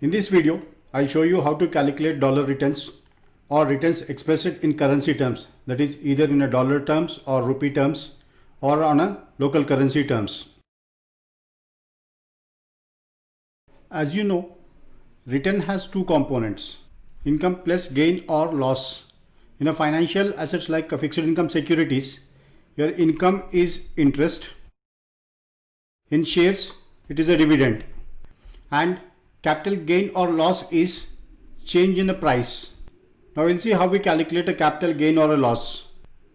In this video, I'll show you how to calculate dollar returns or returns expressed in currency terms, that is either in a dollar terms or rupee terms or on a local currency terms. As you know, return has two components, income plus gain or loss. In a financial assets like fixed income securities, your income is interest. In shares, it is a dividend. And capital gain or loss is change in the price. Now we'll see how we calculate a capital gain or a loss.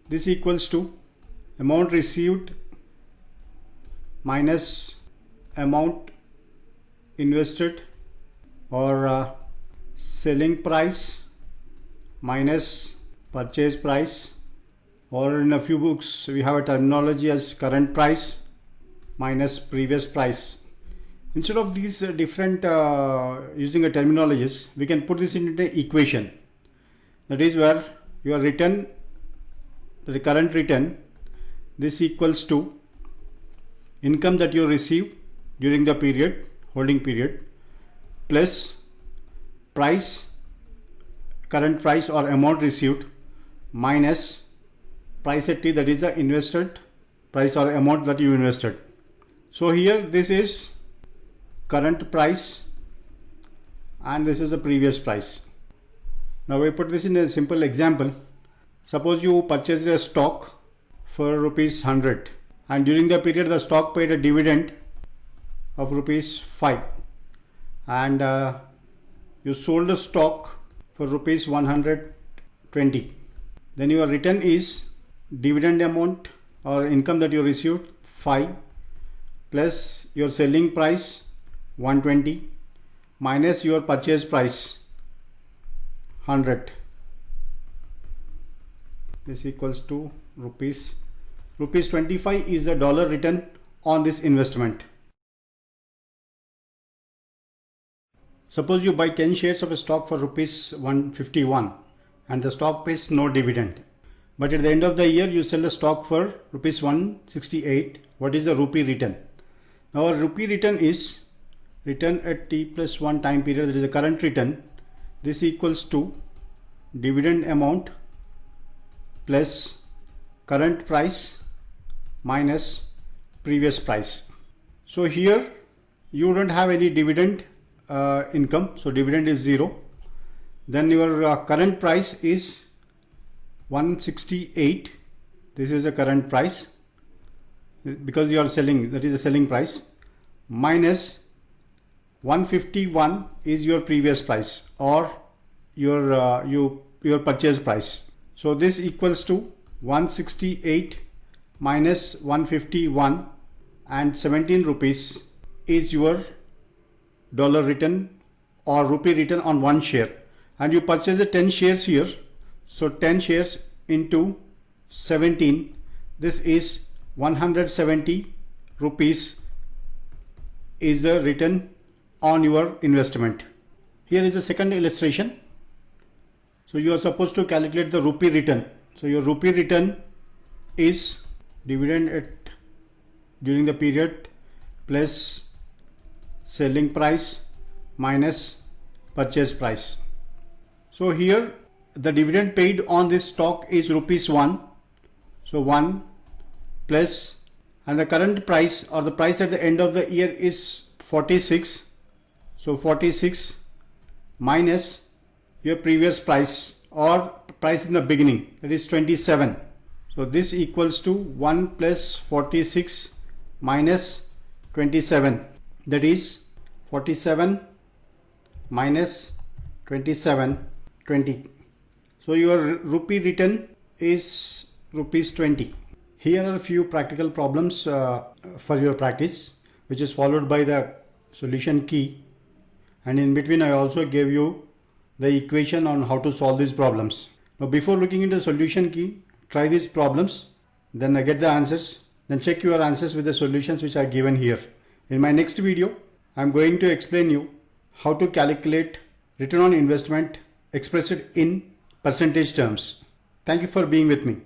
This equals to amount received minus amount invested, or selling price minus purchase price, or in a few books we have a terminology as current price minus previous price. Instead of these different using a terminologies, we can put this into an equation. That is where your return, the current return, this equals to income that you receive during the period, holding period, plus price, current price or amount received, minus price at T, that is the invested price or amount that you invested. So here this is current price and this is the previous price. Now we put this in a simple example. Suppose you purchased a stock for rupees 100 and during the period the stock paid a dividend of rupees 5 and you sold the stock for rupees 120. Then your return is dividend amount or income that you received 5 plus your selling price 120 minus your purchase price 100. This equals to rupees 25 is the dollar return on this investment. Suppose you buy 10 shares of a stock for rupees 151 and the stock pays no dividend. But at the end of the year you sell the stock for rupees 168. What is the rupee return? Now our rupee return is return at T plus 1 time period, that is the current return. This equals to dividend amount plus current price minus previous price. So here you don't have any dividend income, so dividend is 0. Then your current price is 168. This is the current price because you are selling, that is the selling price, minus 151 is your previous price or your purchase price. So this equals to 168 minus 151 and 17 rupees is your dollar return or rupee return on one share, and you purchase the 10 shares here. So 10 shares into 17, this is 170 rupees is the return on your investment. Here is the second illustration. So you are supposed to calculate the rupee return. So your rupee return is dividend at during the period plus selling price minus purchase price. So here the dividend paid on this stock is rupees 1. So 1 plus, and the current price or the price at the end of the year is 46. So 46 minus your previous price or price in the beginning, that is 27. So this equals to 1 plus 46 minus 27, that is 47 minus 27, 20. So your rupee return is rupees 20. Here are a few practical problems for your practice, which is followed by the solution key, and in between I also gave you the equation on how to solve these problems. Now before looking into solution key, try these problems, then get the answers, then check your answers with the solutions which are given here. In my next video, I am going to explain you how to calculate return on investment expressed in percentage terms. Thank you for being with me.